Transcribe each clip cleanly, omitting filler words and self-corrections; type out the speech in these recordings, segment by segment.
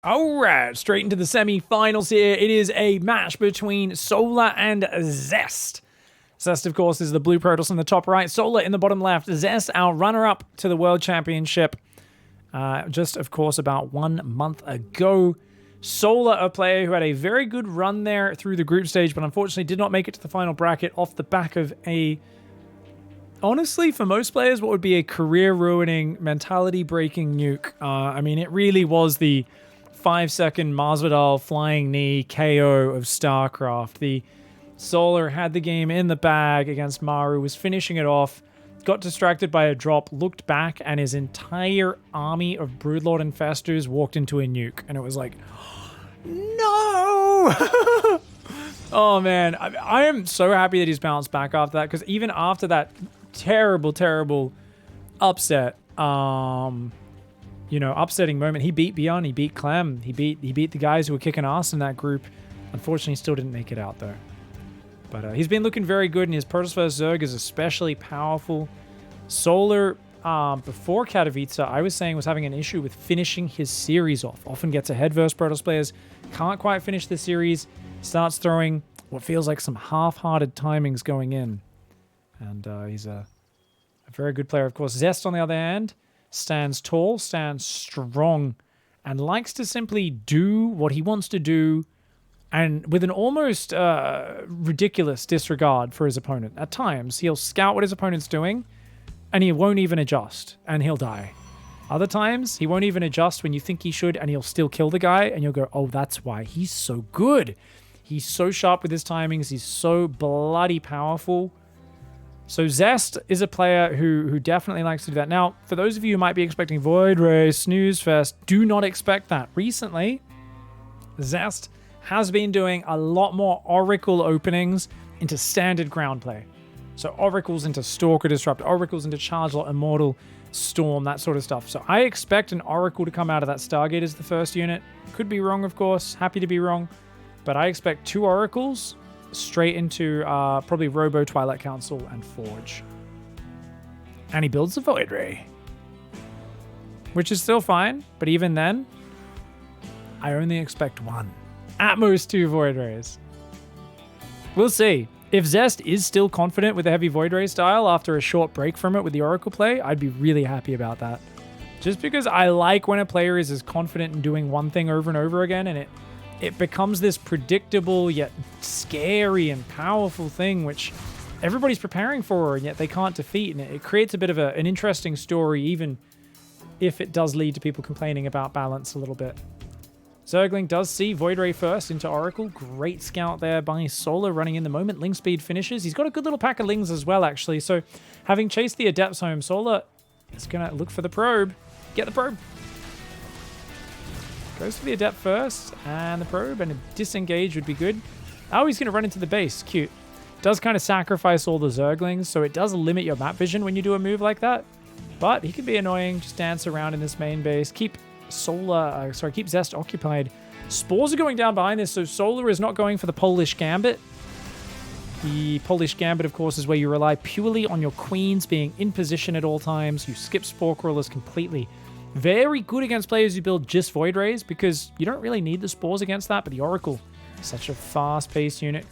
All right, straight into the semi-finals here. It is a match between Solar and Zest. Zest, of course, is the blue Protoss in the top right. Solar in the bottom left. Zest, our runner-up to the World Championship. Just, of course, about 1 month ago. Solar, a player who had a very good run there through the group stage, but unfortunately did not make it to the final bracket off the back of a... honestly, for most players, what would be a career-ruining, mentality-breaking nuke. I mean, it really was the 5-second Masvidal flying knee KO of StarCraft. The Solar had the game in the bag against Maru, was finishing it off, got distracted by a drop, looked back, and his entire army of Broodlord Infestors walked into a nuke. And it was like, no! Oh, man. I am so happy that he's bounced back after that, because even after that terrible, terrible upset, upsetting moment, he beat Beyond, he beat Clem, he beat the guys who were kicking ass in that group. Unfortunately, still didn't make it out, though. But he's been looking very good, and his Protoss vs. Zerg is especially powerful. Solar, before Katowice, I was saying was having an issue with finishing his series off. Often gets ahead versus Protoss players, can't quite finish the series, starts throwing what feels like some half-hearted timings going in. And he's a very good player, of course. Zest, on the other hand, stands tall, stands strong, and likes to simply do what he wants to do, and with an almost ridiculous disregard for his opponent. At times, he'll scout what his opponent's doing, and he won't even adjust, and he'll die. Other times, he won't even adjust when you think he should, and he'll still kill the guy, and you'll go, oh, that's why. He's so good. He's so sharp with his timings. He's so bloody powerful. So Zest is a player who definitely likes to do that. Now, for those of you who might be expecting Void Ray, Snooze Fest, do not expect that. Recently, Zest has been doing a lot more Oracle openings into standard ground play. So Oracles into Stalker Disrupt, Oracles into Charge Lot, Immortal, Storm, that sort of stuff. So I expect an Oracle to come out of that Stargate as the first unit. Could be wrong, of course. Happy to be wrong. But I expect 2 Oracles straight into probably Robo, Twilight Council, and Forge. And he builds a Void Ray, which is still fine, but even then, I only expect 1. At most 2 Void Rays. We'll see. If Zest is still confident with the heavy Void Ray style after a short break from it with the Oracle play, I'd be really happy about that. Just because I like when a player is as confident in doing one thing over and over again, and it becomes this predictable yet scary and powerful thing which everybody's preparing for and yet they can't defeat. And it creates a bit of an interesting story, even if it does lead to people complaining about balance a little bit. Zergling does see Void Ray first into Oracle. Great scout there by Solar running in the moment. Ling speed finishes. He's got a good little pack of Lings as well, actually. So having chased the Adepts home, Solar is going to look for the probe. Get the probe. Goes for the Adept first, and the probe, and a disengage would be good. Oh, he's going to run into the base. Cute. Does kind of sacrifice all the Zerglings, so it does limit your map vision when you do a move like that. But he can be annoying. Just dance around in this main base. Keep Zest occupied. Spores are going down behind this, so Solar is not going for the Polish Gambit. The Polish Gambit, of course, is where you rely purely on your queens being in position at all times. You skip Spore Crawlers completely. Very good against players who build just Void Rays, because you don't really need the Spores against that, but the Oracle, such a fast-paced unit.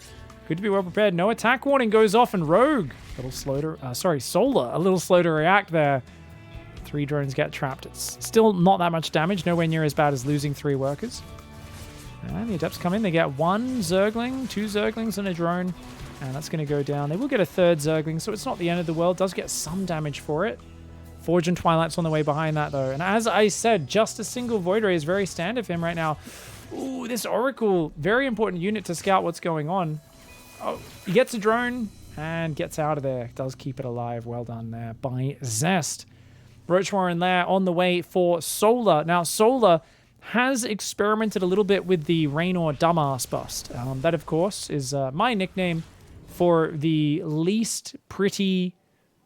Good to be well prepared. No attack warning goes off, and Rogue, Solar, a little slow to react there. 3 drones get trapped. It's still not that much damage, nowhere near as bad as losing 3 workers. And the Adepts come in, they get 1 Zergling, 2 Zerglings, and a drone, and that's going to go down. They will get a 3rd Zergling, so it's not the end of the world. Does get some damage for it. Forge and Twilight's on the way behind that, though. And as I said, just a single Void Ray is very standard for him right now. Ooh, this Oracle, very important unit to scout what's going on. Oh, he gets a drone and gets out of there. Does keep it alive. Well done there by Zest. Roach Warren there on the way for Solar. Now, Solar has experimented a little bit with the Raynor Dumbass bust. That, of course, is my nickname for the least pretty,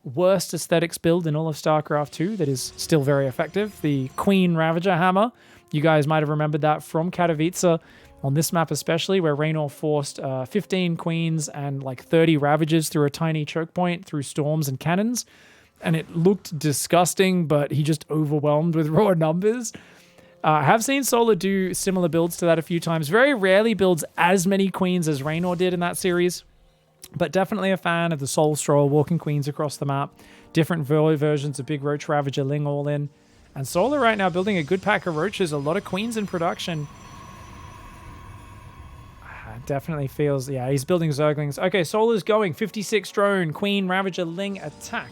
worst aesthetics build in all of StarCraft 2 that is still very effective. The Queen Ravager Hammer. You guys might have remembered that from Katowice, on this map especially, where Raynor forced 15 Queens and like 30 Ravagers through a tiny choke point through storms and cannons. And it looked disgusting, but he just overwhelmed with raw numbers. I have seen Solar do similar builds to that a few times. Very rarely builds as many queens as Raynor did in that series, but definitely a fan of the Soul Stroll, walking queens across the map, different versions of Big Roach Ravager, Ling all in. And Solar right now building a good pack of roaches, a lot of queens in production. Definitely feels, yeah, he's building Zerglings. Okay, Solar's going, 56 drone, Queen, Ravager, Ling, attack.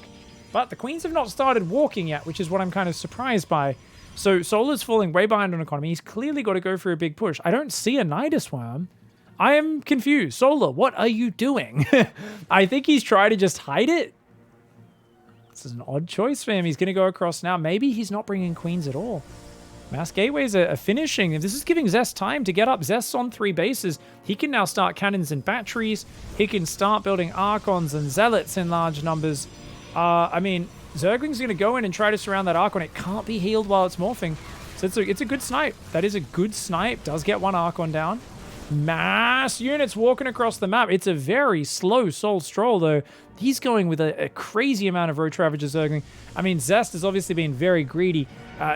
But the queens have not started walking yet, which is what I'm kind of surprised by. So Solar's falling way behind on economy. He's clearly got to go for a big push. I don't see a Nidus Worm. I am confused. Solar, what are you doing? I think he's trying to just hide it. This is an odd choice for him. He's going to go across now. Maybe he's not bringing queens at all. Mass gateways are finishing. This is giving Zest time to get up. Zest's on 3 bases. He can now start cannons and batteries. He can start building Archons and Zealots in large numbers. I mean, Zergling's going to go in and try to surround that Archon. It can't be healed while it's morphing. So it's a good snipe. That is a good snipe. Does get one Archon down. Mass units walking across the map. It's a very slow Soul Stroll, though. He's going with a crazy amount of Roach Ravager Zergling. I mean, Zest has obviously been very greedy.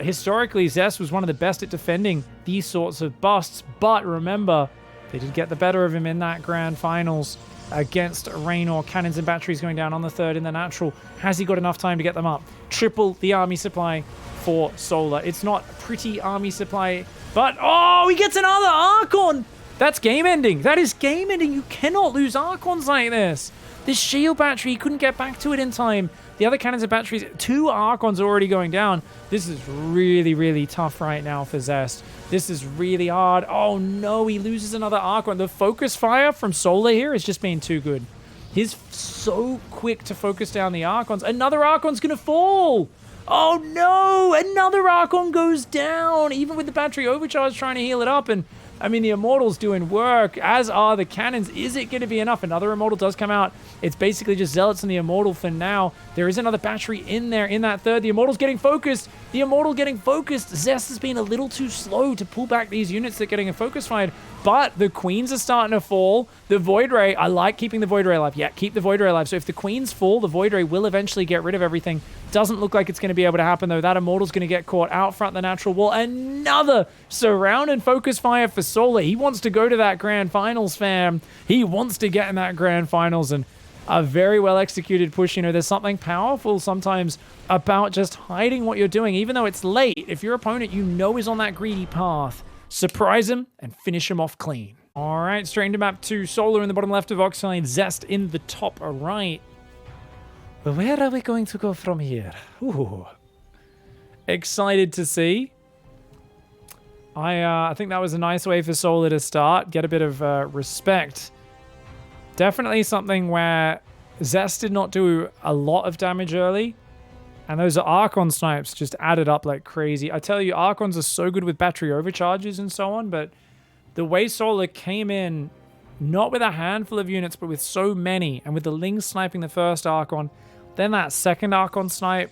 Historically, Zest was one of the best at defending these sorts of busts, but remember, they did get the better of him in that grand finals against Raynor. Cannons and batteries going down on the 3rd in the natural. Has he got enough time to get them up? Triple the army supply for Solar. It's not a pretty army supply, but oh, he gets another Archon! That's game ending. That is game ending. You cannot lose Archons like this. This shield battery, he couldn't get back to it in time. The other cannons and batteries, 2 Archons are already going down. This is really, really tough right now for Zest. This is really hard. Oh no, he loses another Archon. The focus fire from Solar here has just been too good. He's so quick to focus down the Archons. Another Archon's gonna fall. Oh no, another Archon goes down. Even with the battery overcharge trying to heal it up. And I mean, the Immortal's doing work, as are the cannons. Is it going to be enough? Another Immortal does come out. It's basically just Zealots and the Immortal for now. There is another battery in there in that 3rd. The Immortal's getting focused. The Immortal getting focused. Zest has been a little too slow to pull back these units that are getting a focus fired. But the Queens are starting to fall. The Void Ray, I like keeping the Void Ray alive. Yeah, keep the Void Ray alive. So if the Queens fall, the Void Ray will eventually get rid of everything. Doesn't look like it's going to be able to happen, though. That Immortal's going to get caught out front the natural wall. Another surround and focus fire for Solar. He wants to go to that grand finals, fam. He wants to get in that grand finals, and a very well executed push. You know, there's something powerful sometimes about just hiding what you're doing, even though it's late. If your opponent you know is on that greedy path, surprise him and finish him off clean. All right, straight into map 2. Solar in the bottom left of Oxide, Zest in the top right. Where are we going to go from here? Ooh. Excited to see. I think that was a nice way for Solar to start. Get a bit of respect. Definitely something where Zest did not do a lot of damage early. And those Archon snipes just added up like crazy. I tell you, Archons are so good with battery overcharges and so on, but the way Solar came in, not with a handful of units, but with so many, and with the Ling sniping the first Archon, then that second Archon snipe,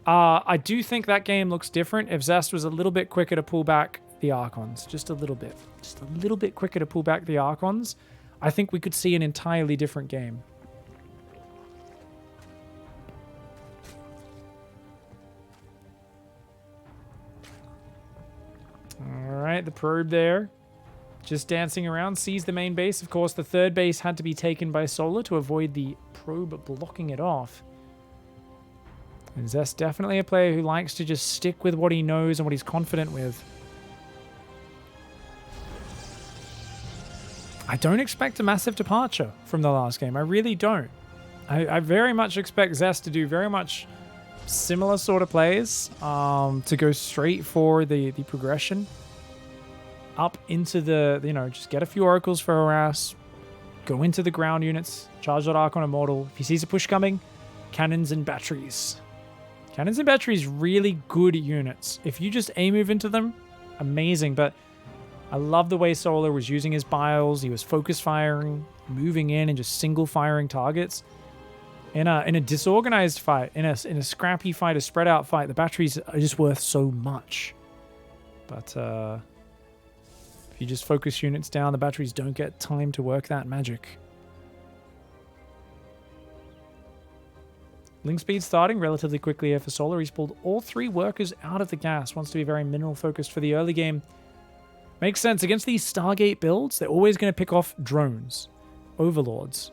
I do think that game looks different if Zest was a little bit quicker to pull back the Archons. Just a little bit. Just a little bit quicker to pull back the Archons. I think we could see an entirely different game. Alright, the probe there. Just dancing around, sees the main base. Of course, the 3rd base had to be taken by Solar to avoid the probe blocking it off. And Zest definitely a player who likes to just stick with what he knows and what he's confident with. I don't expect a massive departure from the last game. I really don't. I very much expect Zest to do very much similar sort of plays, to go straight for the progression up into the, you know, just get a few oracles for harass, go into the ground units, charge that Archon Immortal. If he sees a push coming, cannons and batteries. Cannons and batteries, really good units. If you just A-move into them, amazing. But I love the way Solar was using his biles. He was focus firing, moving in and just single firing targets. In a disorganized fight, in a scrappy fight, a spread out fight, the batteries are just worth so much. But if you just focus units down, the batteries don't get time to work that magic. Link speed starting relatively quickly here for Solar. He's pulled all 3 workers out of the gas. Wants to be very mineral focused for the early game. Makes sense. Against these Stargate builds, they're always going to pick off drones, overlords.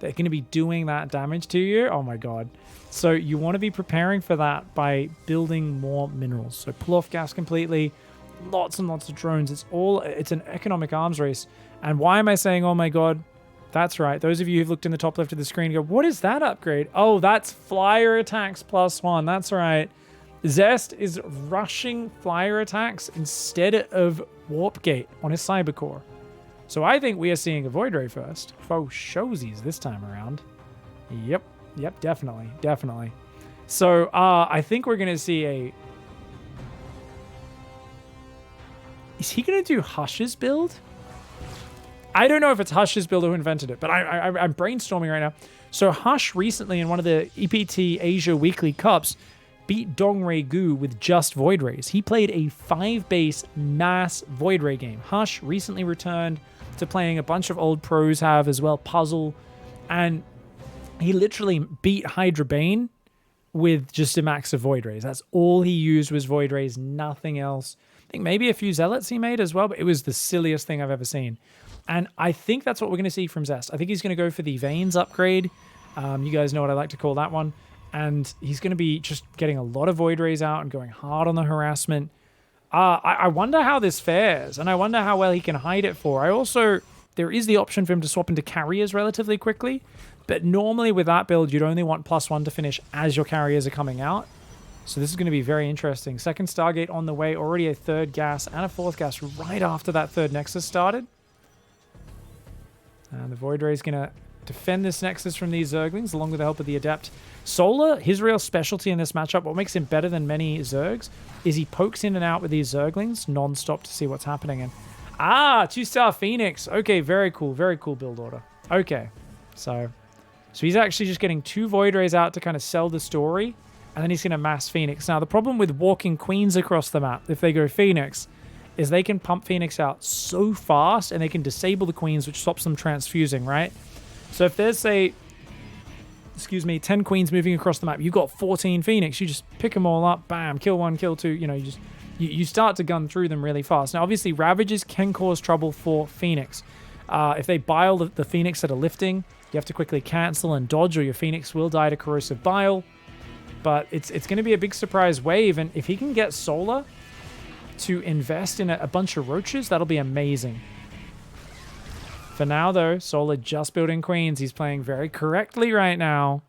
They're going to be doing that damage to you. Oh my god. So you want to be preparing for that by building more minerals. So pull off gas completely. Lots and lots of drones. It's an economic arms race. And why am I saying, oh my god? That's right. Those of you who've looked in the top left of the screen go, what is that upgrade? Oh, that's flyer attacks +1. That's right. Zest is rushing flyer attacks instead of warp gate on his cybercore. So I think we are seeing a Void Ray first. Faux showsies this time around. Yep, definitely. So I think we're going to see a... Is he going to do Hush's build? I don't know if it's Hush's build or who invented it, but I'm brainstorming right now. So Hush recently in one of the EPT Asia Weekly Cups beat Dongray Gu with just Void Rays. He played a 5-base mass Void Ray game. Hush recently returned to playing a bunch of old pros have as well, Puzzle, and he literally beat Hydra Bane with just a max of Void Rays. That's all he used was Void Rays, nothing else. I think maybe a few Zealots he made as well, but it was the silliest thing I've ever seen. And I think that's what we're going to see from Zest. I think he's going to go for the Veins upgrade. You guys know what I like to call that one. And he's going to be just getting a lot of Void Rays out and going hard on the harassment. I wonder how this fares, and I wonder how well he can hide it for. There is the option for him to swap into carriers relatively quickly, but normally with that build, you'd only want +1 to finish as your carriers are coming out. So this is going to be very interesting. Second Stargate on the way, already a 3rd gas and a 4th gas right after that 3rd Nexus started. And the Void Ray is going to defend this Nexus from these Zerglings along with the help of the Adept. Solar, his real specialty in this matchup, what makes him better than many Zergs, is he pokes in and out with these Zerglings non-stop to see what's happening. And 2-star Phoenix. Okay, very cool build order. Okay, so he's actually just getting 2 Void Rays out to kind of sell the story, and then he's going to mass Phoenix. Now, the problem with walking Queens across the map, if they go Phoenix, is they can pump Phoenix out so fast, and they can disable the Queens, which stops them transfusing, right? So if there's, say, 10 Queens moving across the map, you've got 14 Phoenix, you just pick them all up, bam, kill 1, kill 2, you start to gun through them really fast. Now, obviously, Ravages can cause trouble for Phoenix. If they bile the Phoenix that are lifting, you have to quickly cancel and dodge, or your Phoenix will die to corrosive bile. But it's going to be a big surprise wave, and if he can get Solar to invest in a bunch of roaches, that'll be amazing. For now, though, Solar just building Queens. He's playing very correctly right now.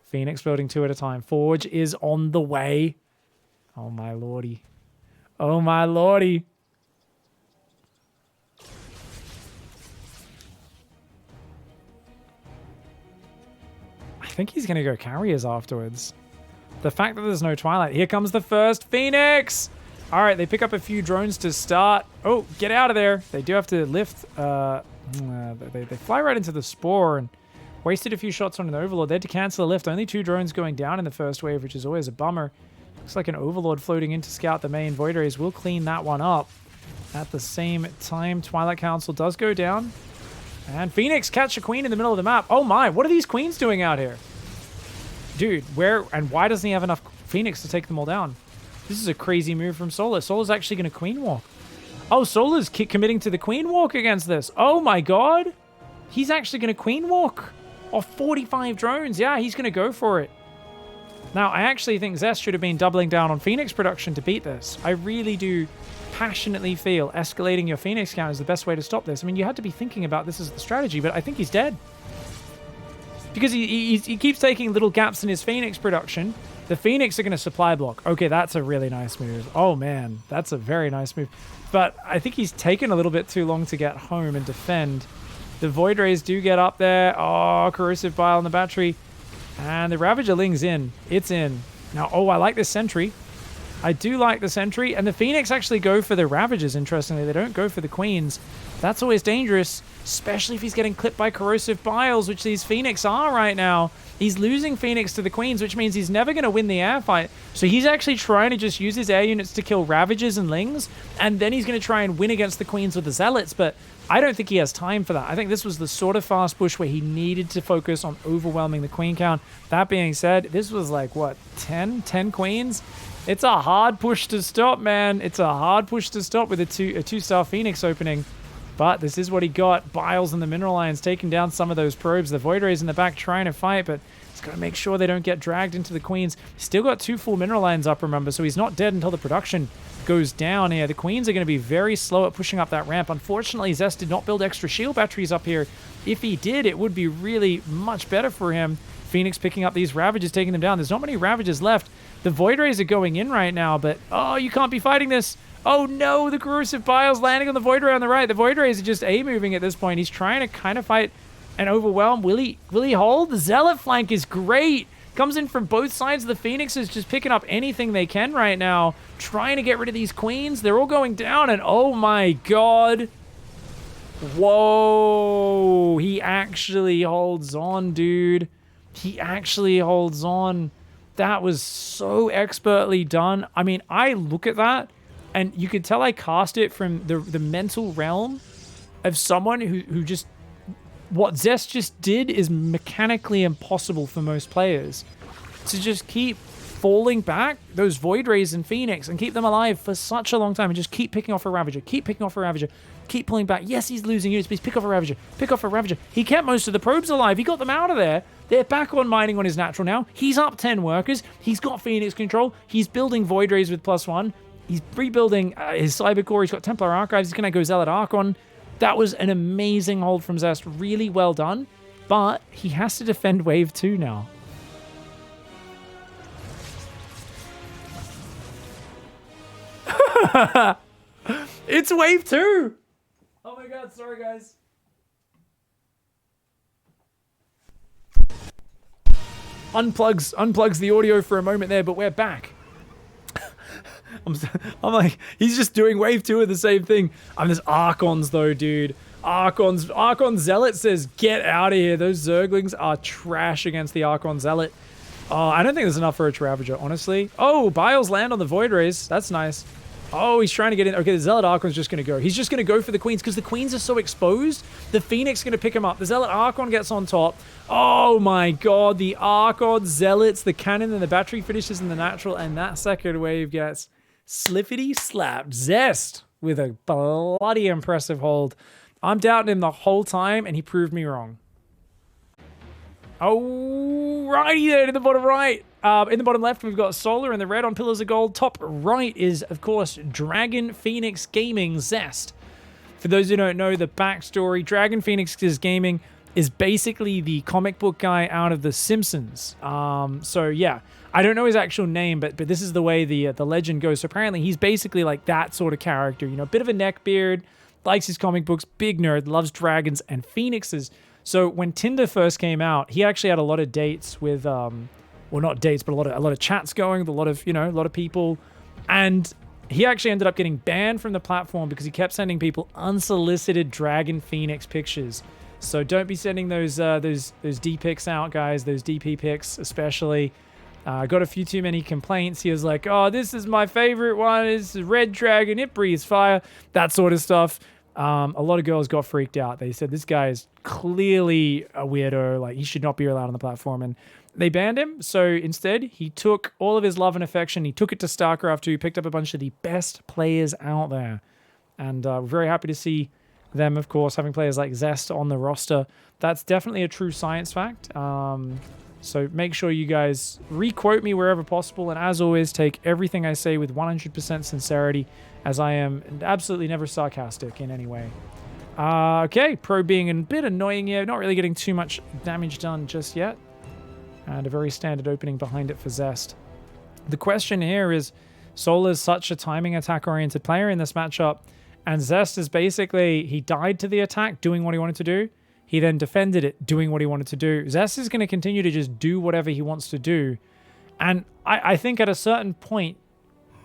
Phoenix building 2 at a time. Forge is on the way. Oh, my lordy. Oh, my lordy. I think he's going to go carriers afterwards. The fact that there's no Twilight. Here comes the first Phoenix. All right, they pick up a few drones to start. Oh, get out of there. They do have to lift. They fly right into the Spore and wasted a few shots on an Overlord. They had to cancel the lift. Only 2 drones going down in the first wave, which is always a bummer. Looks like an Overlord floating in to scout the main. Void Rays will clean that one up. At the same time, Twilight Council does go down. And Phoenix catch a Queen in the middle of the map. Oh my, what are these Queens doing out here? Dude, where and why doesn't he have enough Phoenix to take them all down? This is a crazy move from Solar. Solar's actually going to Queen Walk. Oh, Solar's committing to the Queen Walk against this. Oh my god. He's actually going to Queen Walk off 45 drones. Yeah, he's going to go for it. Now, I actually think Zest should have been doubling down on Phoenix production to beat this. I really do passionately feel escalating your Phoenix count is the best way to stop this. I mean, you had to be thinking about this as the strategy, but I think he's dead. Because he keeps taking little gaps in his Phoenix production. The Phoenix are going to supply block. Okay, that's a really nice move. Oh, man. That's a very nice move. But I think he's taken a little bit too long to get home and defend. The Void Rays do get up there. Oh, Corrosive Bile on the battery. And the Ravager Ling's in. It's in. Now, oh, I like this Sentry. I do like the sentry, and the Phoenix actually go for the Ravagers, interestingly. They don't go for the Queens. That's always dangerous, especially if he's getting clipped by Corrosive Biles, which these Phoenix are right now. He's losing Phoenix to the Queens, which means he's never going to win the air fight. So he's actually trying to just use his air units to kill Ravagers and Lings, and then he's going to try and win against the Queens with the Zealots, but I don't think he has time for that. I think this was the sort of fast push where he needed to focus on overwhelming the Queen count. That being said, this was like, what, 10 Queens? It's a hard push to stop, man. It's a hard push to stop with a two-star Phoenix opening. But this is what he got. Biles and the Mineral Lions taking down some of those probes. The Void Rays in the back trying to fight, but he's got to make sure they don't get dragged into the Queens. He's still got 2 full Mineral Lions up, remember, so he's not dead until the production goes down here. The Queens are going to be very slow at pushing up that ramp. Unfortunately, Zest did not build extra shield batteries up here. If he did, it would be really much better for him. Phoenix picking up these Ravagers, taking them down. There's not many Ravagers left. The Void Rays are going in right now, but oh, you can't be fighting this. Oh no, the Corrosive Biles landing on the Void Ray on the right. The Void Rays are just A-moving at this point. He's trying to kind of fight and overwhelm. Will he hold? The Zealot flank is great. Comes in from both sides. The Phoenixes just picking up anything they can right now, trying to get rid of these Queens. They're all going down, and oh my god. Whoa, he actually holds on, dude. He actually holds on. That was so expertly done. I mean, I look at that, and you could tell I cast it from the mental realm of someone who just... What Zest just did is mechanically impossible for most players. To just keep falling back those Void Rays and Phoenix and keep them alive for such a long time and just keep picking off a Ravager, keep picking off a Ravager, keep pulling back. Yes, he's losing units, but he's pick off a Ravager, pick off a Ravager. He kept most of the probes alive. He got them out of there. They're back on mining on his natural now. He's up 10 workers. He's got Phoenix control. He's building Void Rays with +1. He's rebuilding his Cyber Core. He's got Templar Archives. He's going to go Zealot Archon. That was an amazing hold from Zest. Really well done. But he has to defend Wave 2 now. It's Wave 2! Oh my god, sorry guys. Unplugs the audio for a moment there, but we're back. I'm like, he's just doing Wave 2 of the same thing. There's Archons though, dude. Archon Zealot says, get out of here. Those Zerglings are trash against the Archon Zealot. Oh, I don't think there's enough for a Ravager, honestly. Oh, Biles land on the Void Rays. That's nice. Oh, he's trying to get in. Okay, the Zealot Archon's just going to go. He's just going to go for the Queens because the Queens are so exposed. The Phoenix is going to pick him up. The Zealot Archon gets on top. Oh my god, the Archon Zealots, the cannon and the battery finishes in the natural, and that second wave gets slippity slapped. Zest with a bloody impressive hold. I'm doubting him the whole time, and he proved me wrong. Oh, righty there in the bottom right. In the bottom left, we've got Solar in the red on Pillars of Gold. Top right is, of course, Dragon Phoenix Gaming Zest. For those who don't know the backstory, Dragon Phoenix Gaming is basically the comic book guy out of The Simpsons. So yeah, I don't know his actual name, but this is the way the legend goes. So apparently he's basically like that sort of character, you know, a bit of a neckbeard, likes his comic books, big nerd, loves dragons and phoenixes. So when Tinder first came out, he actually had a lot of dates with, well, not dates, but a lot of chats going with a lot of people, and he actually ended up getting banned from the platform because he kept sending people unsolicited Dragon Phoenix pictures. So don't be sending those D pics out, guys. Those DP pics, especially. Got a few too many complaints. He was like, "Oh, this is my favorite one. It's Red Dragon. It breathes fire." That sort of stuff. A lot of girls got freaked out. They said this guy is clearly a weirdo. Like, he should not be allowed on the platform, and they banned him. So instead, he took all of his love and affection. He took it to StarCraft 2. Picked up a bunch of the best players out there, and we're very happy to see them, of course, having players like Zest on the roster. That's definitely a true science fact. So make sure you guys re-quote me wherever possible. And as always, take everything I say with 100% sincerity, as I am absolutely never sarcastic in any way. Okay, Pro being a bit annoying here. Not really getting too much damage done just yet. And a very standard opening behind it for Zest. The question here is, Solar's such a timing attack-oriented player in this matchup. And Zest is basically, he died to the attack doing what he wanted to do. He then defended it, doing what he wanted to do. Zest is going to continue to just do whatever he wants to do. And I think at a certain point,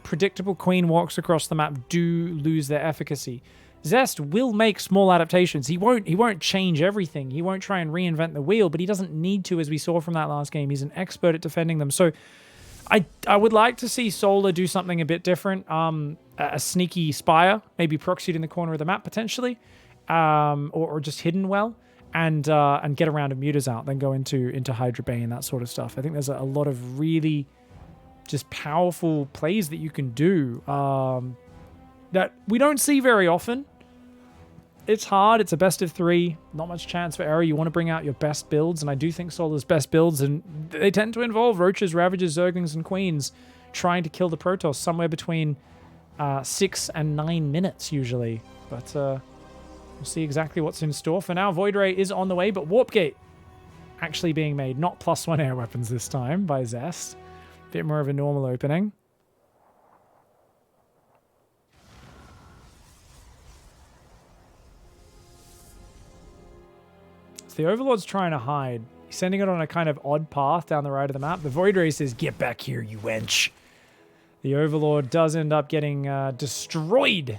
predictable queen walks across the map do lose their efficacy. Zest will make small adaptations. He won't change everything. He won't try and reinvent the wheel, but he doesn't need to, as we saw from that last game. He's an expert at defending them. So I would like to see Solar do something a bit different. A sneaky Spire, maybe proxied in the corner of the map potentially, or just hidden well, and get around a Mutas out, then go into Hydra Bay and that sort of stuff. I think there's a lot of really just powerful plays that you can do that we don't see very often. It's hard. It's a best of 3. Not much chance for error. You want to bring out your best builds, and I do think Solar's best builds, and they tend to involve Roaches, Ravagers, Zerglings, and Queens trying to kill the Protoss somewhere between 6 and 9 minutes usually. But we'll see exactly what's in store. For now, Void Ray is on the way, but Warp Gate actually being made. Not +1 air weapons this time by Zest. Bit more of a normal opening. The Overlord's trying to hide. He's sending it on a kind of odd path down the right of the map. The Void Ray says, "Get back here, you wench." The Overlord does end up getting destroyed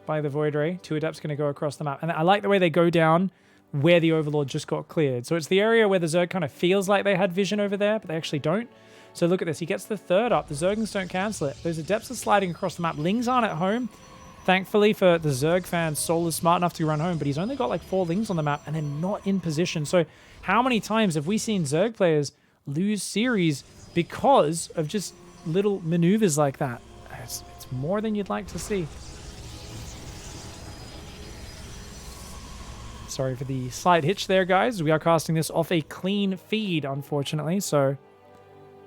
by the Void Ray. 2 Adepts going to go across the map. And I like the way they go down where the Overlord just got cleared. So it's the area where the Zerg kind of feels like they had vision over there, but they actually don't. So look at this. He gets the 3rd up. The Zerglings don't cancel it. Those Adepts are sliding across the map. Lings aren't at home. Thankfully for the Zerg fans, Solar's smart enough to run home, but he's only got like 4 Lings on the map and they're not in position. So how many times have we seen Zerg players lose series because of just little maneuvers like that? It's more than you'd like to see. Sorry for the slight hitch there, guys. We are casting this off a clean feed, unfortunately. So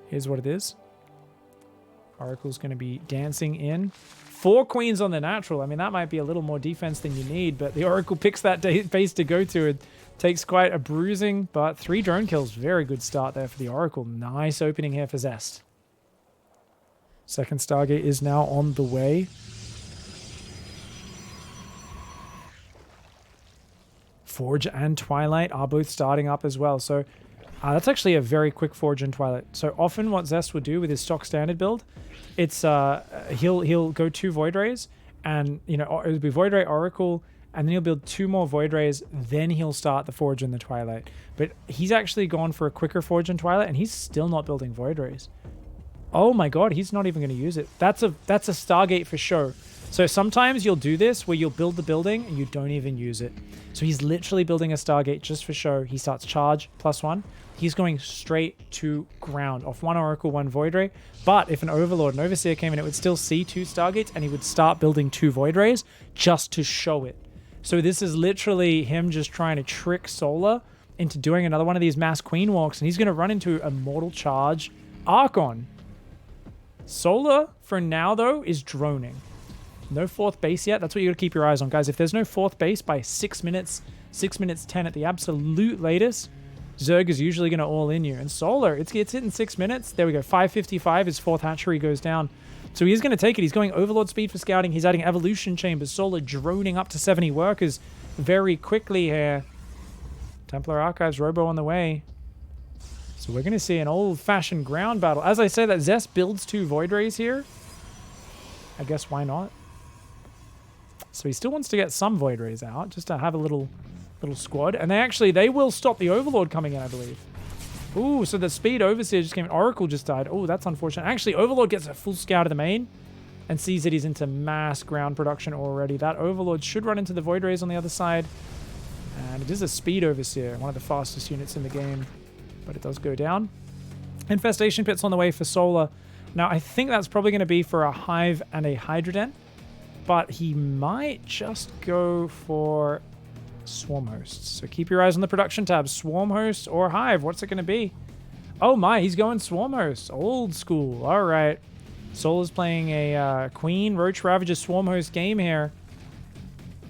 here's what it is. Oracle's going to be dancing in. 4 Queens on the natural. I mean, that might be a little more defense than you need, but the Oracle picks that base to go to. It takes quite a bruising, but 3 drone kills. Very good start there for the Oracle. Nice opening here for Zest. Second Stargate is now on the way. Forge and Twilight are both starting up as well. So that's actually a very quick Forge and Twilight. So often what Zest would do with his stock standard build, it's he'll go 2 Void Rays, and you know it would be Void Ray Oracle, and then he'll build 2 more Void Rays, then he'll start the Forge and the Twilight. But he's actually gone for a quicker Forge and Twilight, and he's still not building Void Rays. Oh my god, he's not even going to use it. That's a Stargate for show. So sometimes you'll do this where you'll build the building and you don't even use it. So he's literally building a Stargate just for show. He starts charge +1. He's going straight to ground off 1 Oracle, 1 Void Ray. But if an Overlord and Overseer came in, it would still see 2 Stargates and he would start building 2 Void Rays just to show it. So this is literally him just trying to trick Solar into doing another one of these mass Queen walks, and he's going to run into a Mortal Charge Archon. Solar, for now though, is droning. No 4th base yet. That's what you got to keep your eyes on, guys. If there's no 4th base by 6 minutes, 6 minutes 10 at the absolute latest, Zerg is usually going to all in you. And Solar, it's hit in 6 minutes. There we go. 5:55. His 4th hatchery goes down. So he's going to take it. He's going Overlord speed for scouting. He's adding Evolution Chambers. Solar droning up to 70 workers very quickly here. Templar Archives Robo on the way. So we're going to see an old-fashioned ground battle. As I say, that Zest builds 2 Void Rays here. I guess why not? So he still wants to get some Void Rays out, just to have a little squad. And they will stop the Overlord coming in, I believe. Ooh, so the speed Overseer just came in. Oracle just died. Oh, that's unfortunate. Actually, Overlord gets a full scout of the main and sees that he's into mass ground production already. That Overlord should run into the Void Rays on the other side. And it is a speed Overseer, one of the fastest units in the game. But it does go down. Infestation Pit's on the way for Solar. Now, I think that's probably going to be for a Hive and a Hydra Den. But he might just go for Swarm Hosts. So keep your eyes on the production tab. Swarm Host or Hive. What's it going to be? Oh my, he's going Swarm Host. Old school. All right. Solar's playing a Queen, Roach, Ravager, Swarm Host game here.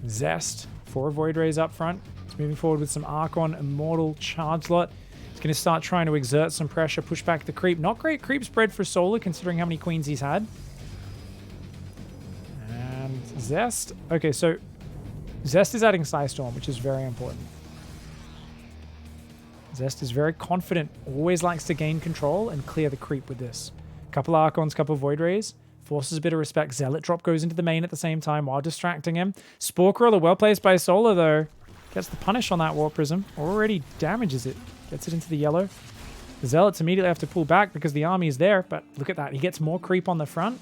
Zest. 4 Void Rays up front. He's moving forward with some Archon, Immortal, Charge Lot. He's going to start trying to exert some pressure, push back the creep. Not great creep spread for Solar, considering how many Queens he's had. And Zest. Okay, so Zest is adding Psystorm, which is very important. Zest is very confident, always likes to gain control and clear the creep with this. Couple Archons, couple Void Rays. Forces a bit of respect. Zealot drop goes into the main at the same time while distracting him. Spore Crawler, well placed by Solar, though. Gets the punish on that Warp Prism. Already damages it. Gets it into the yellow. The Zealots immediately have to pull back because the army is there. But look at that. He gets more creep on the front.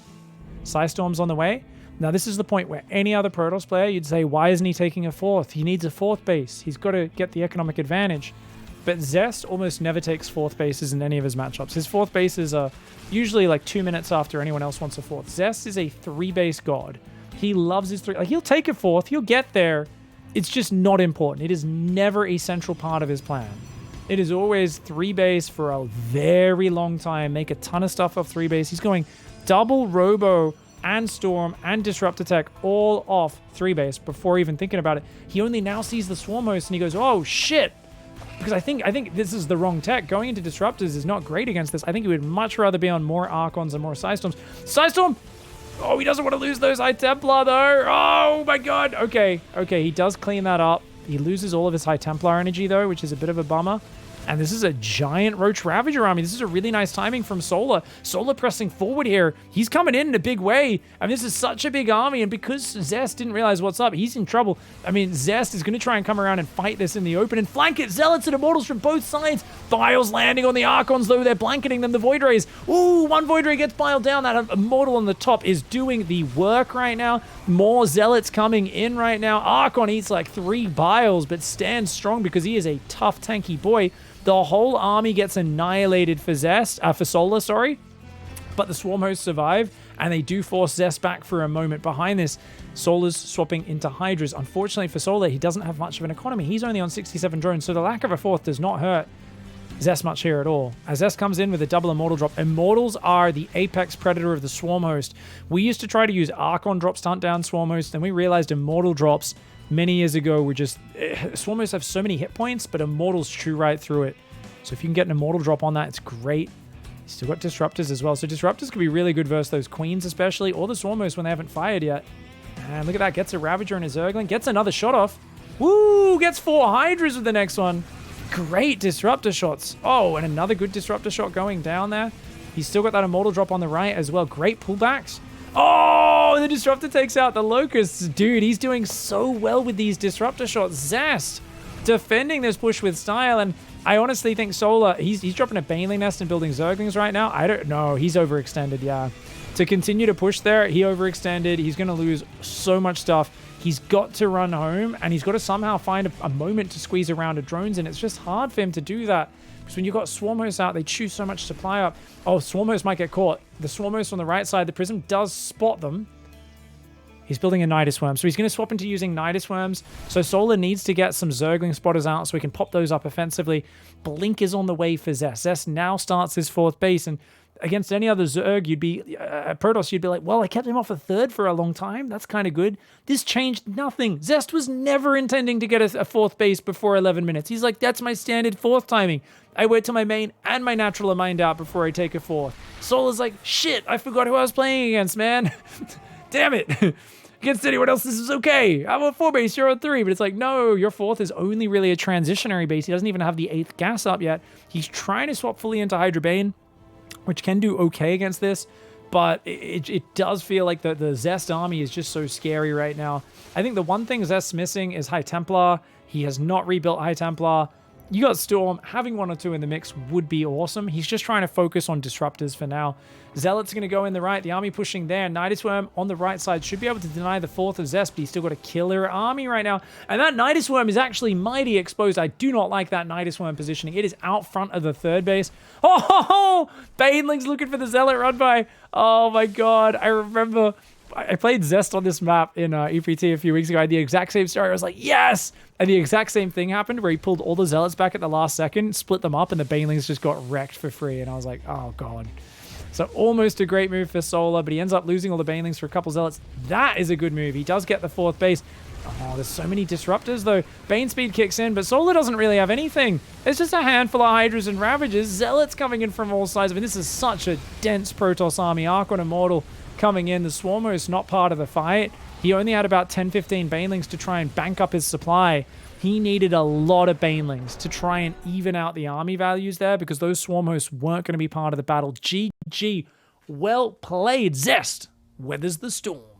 Psystorm's on the way. Now, this is the point where any other Protoss player, you'd say, why isn't he taking a fourth? He needs a fourth base. He's got to get the economic advantage. But Zest almost never takes fourth bases in any of his matchups. His fourth bases are usually like 2 minutes after anyone else wants a fourth. Zest is a 3-base god. He loves his 3. Like, he'll take a fourth. He'll get there. It's just not important. It is never a central part of his plan. It is always 3-base for a very long time. Make a ton of stuff off 3-base. He's going double Robo and Storm and Disruptor Tech all off 3-base before even thinking about it. He only now sees the Swarm Host and he goes, oh, shit. Because I think this is the wrong tech. Going into Disruptors is not great against this. I think he would much rather be on more Archons and more Psystorms. Psystorm! Oh, he doesn't want to lose those High Templar, though. Oh, my God. Okay, he does clean that up. He loses all of his High Templar energy, though, which is a bit of a bummer. And this is a giant Roach Ravager army. This is a really nice timing from Solar. Solar pressing forward here. He's coming in a big way. And this is such a big army. And because Zest didn't realize what's up, he's in trouble. I mean, Zest is going to try and come around and fight this in the open and flank it. Zealots and Immortals from both sides. Biles landing on the Archons, though. They're blanketing them. The Void Rays. Ooh, one Void Ray gets biled down. That Immortal on the top is doing the work right now. More Zealots coming in right now. Archon eats like 3 Biles, but stands strong because he is a tough, tanky boy. The whole army gets annihilated for Solar, sorry. But the Swarm Hosts survive, and they do force Zest back for a moment. Behind this, Solar's swapping into Hydras. Unfortunately for Solar, he doesn't have much of an economy. He's only on 67 drones, so the lack of a fourth does not hurt Zest much here at all. As Zest comes in with a double Immortal drop, Immortals are the apex predator of the Swarm Host. We used to try to use Archon drop stunt down Swarm Host, and we realized Immortal drops many years ago were just... Swarm Hosts have so many hit points, but Immortals chew right through it. So if you can get an Immortal drop on that, it's great. You still got Disruptors as well. So Disruptors could be really good versus those Queens especially, or the Swarm Hosts when they haven't fired yet. And look at that. Gets a Ravager and a Zergling. Gets another shot off. Woo! Gets 4 Hydras with the next one. Great Disruptor shots. Oh, and another good Disruptor shot going down there. He's still got that Immortal drop on the right as well. Great pullbacks. Oh, the Disruptor takes out the Locusts. Dude, he's doing so well with these Disruptor shots. Zest defending this push with style, and I honestly think Solar, he's dropping a Baneling Nest and building Zerglings right now. I don't know. He's overextended, yeah. To continue to push there, he overextended. He's going to lose so much stuff. He's got to run home, and he's got to somehow find a moment to squeeze around of drones, and it's just hard for him to do that. Because when you've got Swarm Hosts out, they chew so much supply up. Oh, Swarm Hosts might get caught. The Swarm Hosts on the right side, the Prism does spot them. He's building a Nidus Worm, so he's going to swap into using Nidus Worms. So Solar needs to get some Zergling spotters out so we can pop those up offensively. Blink is on the way for Zest. Zest now starts his 4th base, and against any other Zerg, you'd be Protoss, you'd be like, well, I kept him off a 3rd for a long time. That's kind of good. This changed nothing. Zest was never intending to get a 4th base before 11 minutes. He's like, that's my standard 4th timing. I wait till my main and my natural are mined out before I take a 4th. Solar's like, shit, I forgot who I was playing against, man. Damn it. Against anyone else, this is okay. I'm on 4 base, you're on 3. But it's like, no, your 4th is only really a transitionary base. He doesn't even have the 8th gas up yet. He's trying to swap fully into Hydra Bane, which can do okay against this. But it does feel like the Zest army is just so scary right now. I think the one thing Zest's missing is High Templar. He has not rebuilt High Templar. You got Storm. Having 1 or 2 in the mix would be awesome. He's just trying to focus on Disruptors for now. Zealot's going to go in the right. The army pushing there. Nidus Worm on the right side should be able to deny the 4th of Zest, but he's still got a killer army right now. And that Nidus Worm is actually mighty exposed. I do not like that Nidus Worm positioning. It is out front of the 3rd base. Oh, Baneling's looking for the Zealot run by. Oh my God. I remember I played Zest on this map in EPT a few weeks ago. I had the exact same story. I was like, yes! And the exact same thing happened where he pulled all the Zealots back at the last second, split them up, and the Banelings just got wrecked for free. And I was like, oh God. So almost a great move for Solar, but he ends up losing all the Banelings for a couple Zealots. That is a good move. He does get the 4th base. Oh, there's so many Disruptors, though. Bane speed kicks in, but Solar doesn't really have anything. It's just a handful of Hydras and Ravagers. Zealots coming in from all sides. I mean, this is such a dense Protoss army. Archon Immortal coming in. The Swarmer is not part of the fight. He only had about 10-15 Banelings to try and bank up his supply. He needed a lot of Banelings to try and even out the army values there because those Swarm Hosts weren't going to be part of the battle. GG. Well played, Zest. weathers the storm.